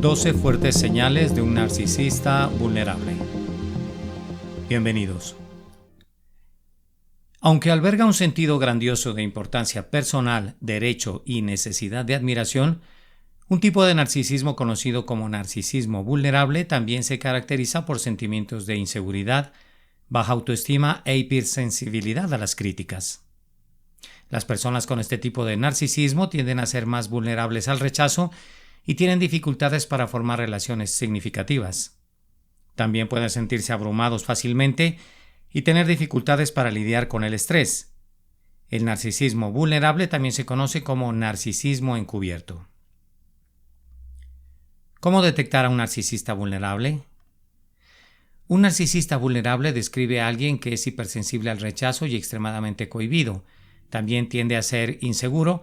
12 fuertes señales de un narcisista vulnerable. Bienvenidos. Aunque alberga un sentido grandioso de importancia personal, derecho y necesidad de admiración, un tipo de narcisismo conocido como narcisismo vulnerable también se caracteriza por sentimientos de inseguridad, baja autoestima e hipersensibilidad a las críticas. Las personas con este tipo de narcisismo tienden a ser más vulnerables al rechazo y tienen dificultades para formar relaciones significativas. También pueden sentirse abrumados fácilmente y tener dificultades para lidiar con el estrés. El narcisismo vulnerable también se conoce como narcisismo encubierto. ¿Cómo detectar a un narcisista vulnerable? Un narcisista vulnerable describe a alguien que es hipersensible al rechazo y extremadamente cohibido. También tiende a ser inseguro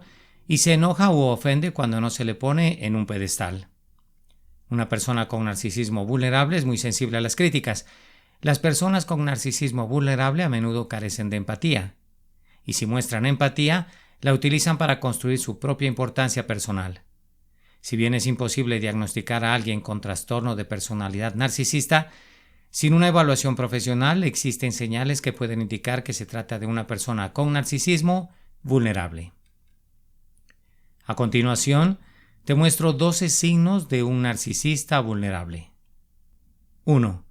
y se enoja u ofende cuando no se le pone en un pedestal. Una persona con narcisismo vulnerable es muy sensible a las críticas. Las personas con narcisismo vulnerable a menudo carecen de empatía. Y si muestran empatía, la utilizan para construir su propia importancia personal. Si bien es imposible diagnosticar a alguien con trastorno de personalidad narcisista, sin una evaluación profesional existen señales que pueden indicar que se trata de una persona con narcisismo vulnerable. A continuación, te muestro 12 signos de un narcisista vulnerable. 1.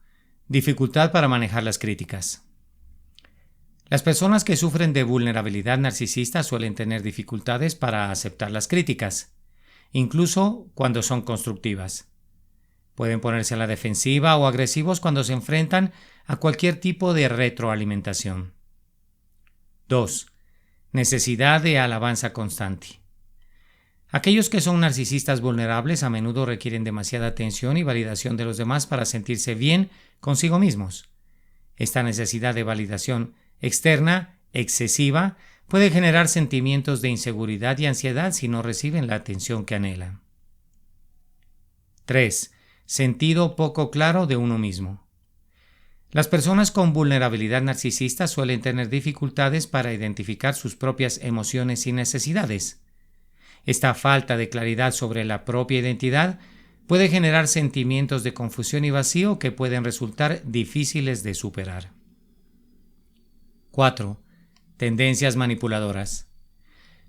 Dificultad para manejar las críticas. Las personas que sufren de vulnerabilidad narcisista suelen tener dificultades para aceptar las críticas, incluso cuando son constructivas. Pueden ponerse a la defensiva o agresivos cuando se enfrentan a cualquier tipo de retroalimentación. 2. Necesidad de alabanza constante. Aquellos que son narcisistas vulnerables a menudo requieren demasiada atención y validación de los demás para sentirse bien consigo mismos. Esta necesidad de validación externa, excesiva, puede generar sentimientos de inseguridad y ansiedad si no reciben la atención que anhelan. 3. Sentido poco claro de uno mismo. Las personas con vulnerabilidad narcisista suelen tener dificultades para identificar sus propias emociones y necesidades. Esta falta de claridad sobre la propia identidad puede generar sentimientos de confusión y vacío que pueden resultar difíciles de superar. 4. Tendencias manipuladoras.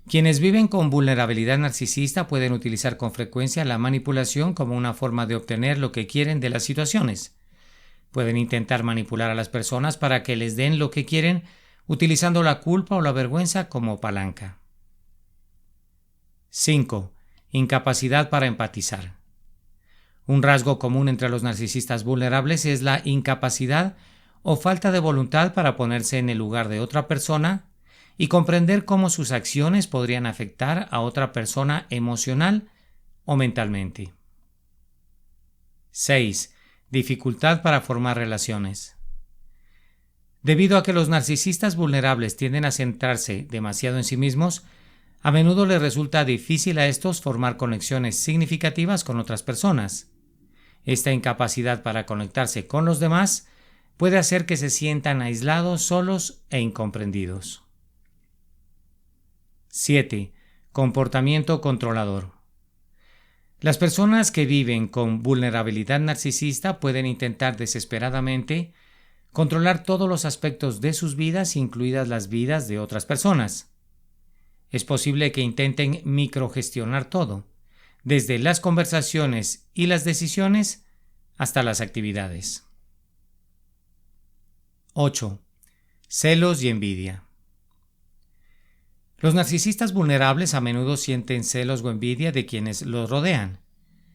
Quienes viven con vulnerabilidad narcisista pueden utilizar con frecuencia la manipulación como una forma de obtener lo que quieren de las situaciones. Pueden intentar manipular a las personas para que les den lo que quieren, utilizando la culpa o la vergüenza como palanca. 5. Incapacidad para empatizar. Un rasgo común entre los narcisistas vulnerables es la incapacidad o falta de voluntad para ponerse en el lugar de otra persona y comprender cómo sus acciones podrían afectar a otra persona emocional o mentalmente. 6. Dificultad para formar relaciones. Debido a que los narcisistas vulnerables tienden a centrarse demasiado en sí mismos, a menudo les resulta difícil a estos formar conexiones significativas con otras personas. Esta incapacidad para conectarse con los demás puede hacer que se sientan aislados, solos e incomprendidos. 7. Comportamiento controlador. Las personas que viven con vulnerabilidad narcisista pueden intentar desesperadamente controlar todos los aspectos de sus vidas, incluidas las vidas de otras personas. Es posible que intenten microgestionar todo, desde las conversaciones y las decisiones hasta las actividades. 8. Celos y envidia. Los narcisistas vulnerables a menudo sienten celos o envidia de quienes los rodean.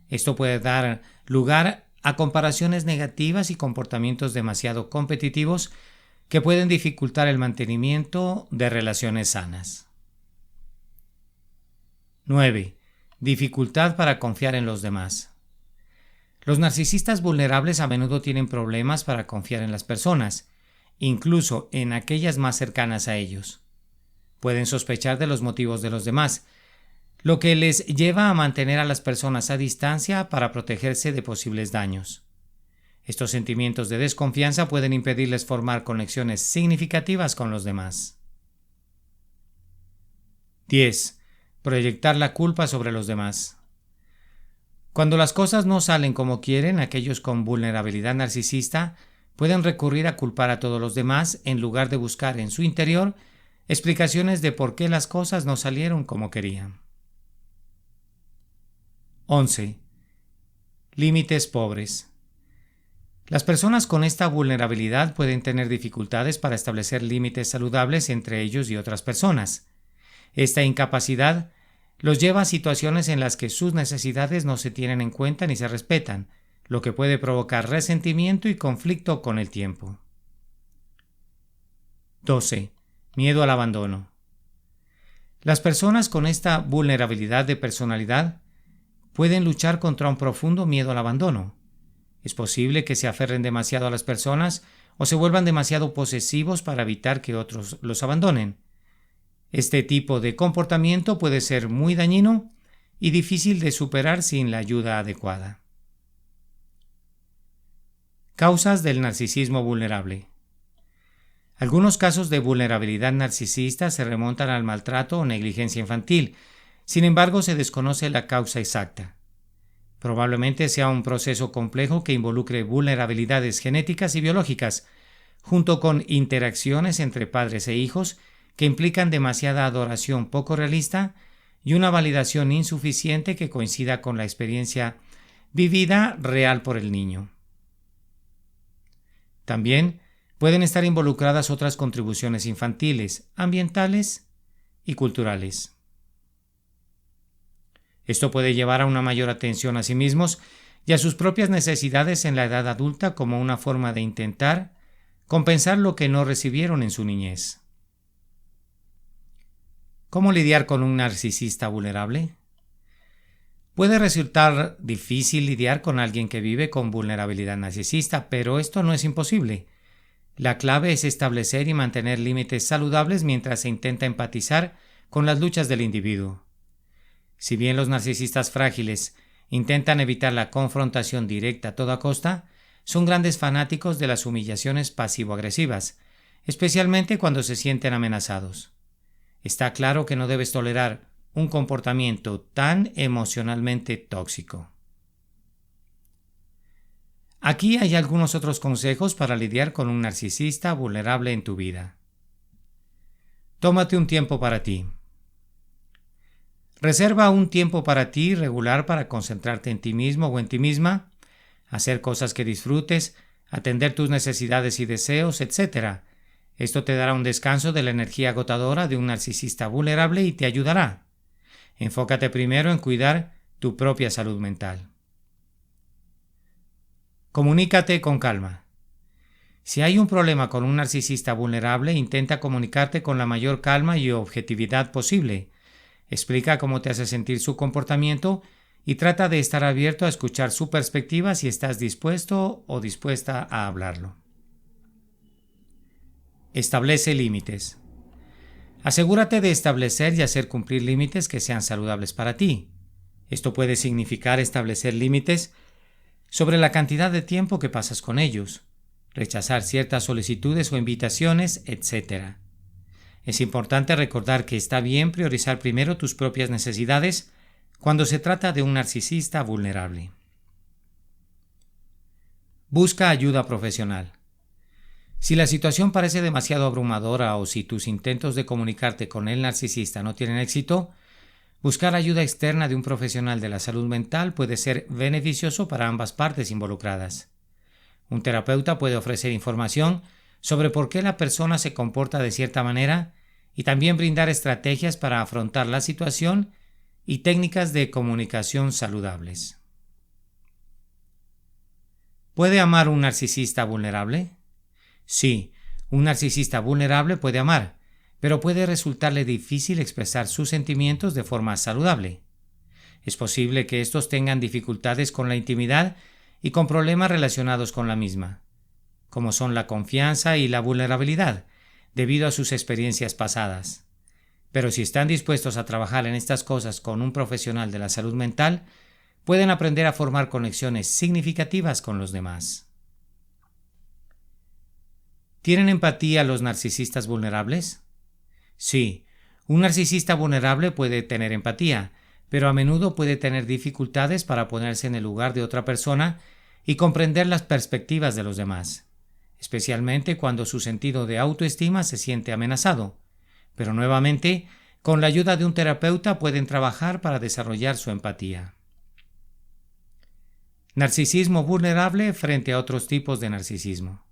Esto puede dar lugar a comparaciones negativas y comportamientos demasiado competitivos que pueden dificultar el mantenimiento de relaciones sanas. 9. Dificultad para confiar en los demás. Los narcisistas vulnerables a menudo tienen problemas para confiar en las personas, incluso en aquellas más cercanas a ellos. Pueden sospechar de los motivos de los demás, lo que les lleva a mantener a las personas a distancia para protegerse de posibles daños. Estos sentimientos de desconfianza pueden impedirles formar conexiones significativas con los demás. 10. Proyectar la culpa sobre los demás. Cuando las cosas no salen como quieren, aquellos con vulnerabilidad narcisista pueden recurrir a culpar a todos los demás en lugar de buscar en su interior explicaciones de por qué las cosas no salieron como querían. 11. Límites pobres. Las personas con esta vulnerabilidad pueden tener dificultades para establecer límites saludables entre ellos y otras personas. Esta incapacidad los lleva a situaciones en las que sus necesidades no se tienen en cuenta ni se respetan, lo que puede provocar resentimiento y conflicto con el tiempo. 12. Miedo al abandono. Las personas con esta vulnerabilidad de personalidad pueden luchar contra un profundo miedo al abandono. Es posible que se aferren demasiado a las personas o se vuelvan demasiado posesivos para evitar que otros los abandonen. Este tipo de comportamiento puede ser muy dañino y difícil de superar sin la ayuda adecuada. Causas del narcisismo vulnerable. Algunos casos de vulnerabilidad narcisista se remontan al maltrato o negligencia infantil. Sin embargo, se desconoce la causa exacta. Probablemente sea un proceso complejo que involucre vulnerabilidades genéticas y biológicas, junto con interacciones entre padres e hijos que implican demasiada adoración poco realista y una validación insuficiente que coincida con la experiencia vivida real por el niño. También pueden estar involucradas otras contribuciones infantiles, ambientales y culturales. Esto puede llevar a una mayor atención a sí mismos y a sus propias necesidades en la edad adulta como una forma de intentar compensar lo que no recibieron en su niñez. ¿Cómo lidiar con un narcisista vulnerable? Puede resultar difícil lidiar con alguien que vive con vulnerabilidad narcisista, pero esto no es imposible. La clave es establecer y mantener límites saludables mientras se intenta empatizar con las luchas del individuo. Si bien los narcisistas frágiles intentan evitar la confrontación directa a toda costa, son grandes fanáticos de las humillaciones pasivo-agresivas, especialmente cuando se sienten amenazados. Está claro que no debes tolerar un comportamiento tan emocionalmente tóxico. Aquí hay algunos otros consejos para lidiar con un narcisista vulnerable en tu vida. Tómate un tiempo para ti. Reserva un tiempo para ti regular para concentrarte en ti mismo o en ti misma, hacer cosas que disfrutes, atender tus necesidades y deseos, etc. Esto te dará un descanso de la energía agotadora de un narcisista vulnerable y te ayudará. Enfócate primero en cuidar tu propia salud mental. Comunícate con calma. Si hay un problema con un narcisista vulnerable, intenta comunicarte con la mayor calma y objetividad posible. Explica cómo te hace sentir su comportamiento y trata de estar abierto a escuchar su perspectiva si estás dispuesto o dispuesta a hablarlo. Establece límites. Asegúrate de establecer y hacer cumplir límites que sean saludables para ti. Esto puede significar establecer límites sobre la cantidad de tiempo que pasas con ellos, rechazar ciertas solicitudes o invitaciones, etc. Es importante recordar que está bien priorizar primero tus propias necesidades cuando se trata de un narcisista vulnerable. Busca ayuda profesional. Si la situación parece demasiado abrumadora o si tus intentos de comunicarte con el narcisista no tienen éxito, buscar ayuda externa de un profesional de la salud mental puede ser beneficioso para ambas partes involucradas. Un terapeuta puede ofrecer información sobre por qué la persona se comporta de cierta manera y también brindar estrategias para afrontar la situación y técnicas de comunicación saludables. ¿Puede amar un narcisista vulnerable? Sí, un narcisista vulnerable puede amar, pero puede resultarle difícil expresar sus sentimientos de forma saludable. Es posible que estos tengan dificultades con la intimidad y con problemas relacionados con la misma, como son la confianza y la vulnerabilidad, debido a sus experiencias pasadas. Pero si están dispuestos a trabajar en estas cosas con un profesional de la salud mental, pueden aprender a formar conexiones significativas con los demás. ¿Tienen empatía los narcisistas vulnerables? Sí, un narcisista vulnerable puede tener empatía, pero a menudo puede tener dificultades para ponerse en el lugar de otra persona y comprender las perspectivas de los demás, especialmente cuando su sentido de autoestima se siente amenazado. Pero nuevamente, con la ayuda de un terapeuta pueden trabajar para desarrollar su empatía. Narcisismo vulnerable frente a otros tipos de narcisismo.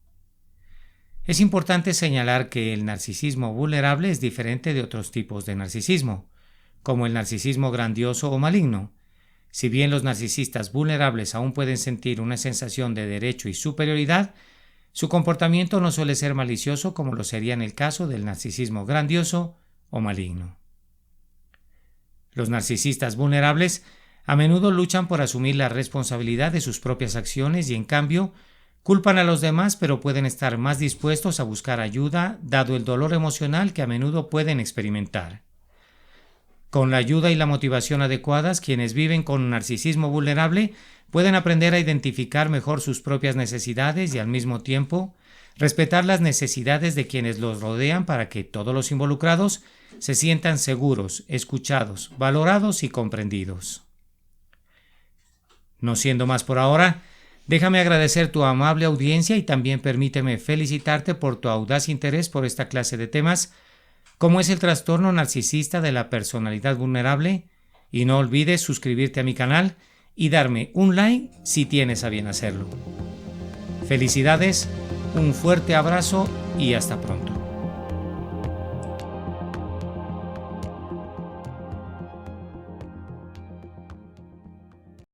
Es importante señalar que el narcisismo vulnerable es diferente de otros tipos de narcisismo, como el narcisismo grandioso o maligno. Si bien los narcisistas vulnerables aún pueden sentir una sensación de derecho y superioridad, su comportamiento no suele ser malicioso como lo sería en el caso del narcisismo grandioso o maligno. Los narcisistas vulnerables a menudo luchan por asumir la responsabilidad de sus propias acciones y, en cambio, culpan a los demás, pero pueden estar más dispuestos a buscar ayuda dado el dolor emocional que a menudo pueden experimentar. Con la ayuda y la motivación adecuadas, quienes viven con narcisismo vulnerable pueden aprender a identificar mejor sus propias necesidades y, al mismo tiempo, respetar las necesidades de quienes los rodean para que todos los involucrados se sientan seguros, escuchados, valorados y comprendidos. No siendo más por ahora, déjame agradecer tu amable audiencia y también permíteme felicitarte por tu audaz interés por esta clase de temas, como es el trastorno narcisista de la personalidad vulnerable, y no olvides suscribirte a mi canal y darme un like si tienes a bien hacerlo. Felicidades, un fuerte abrazo y hasta pronto.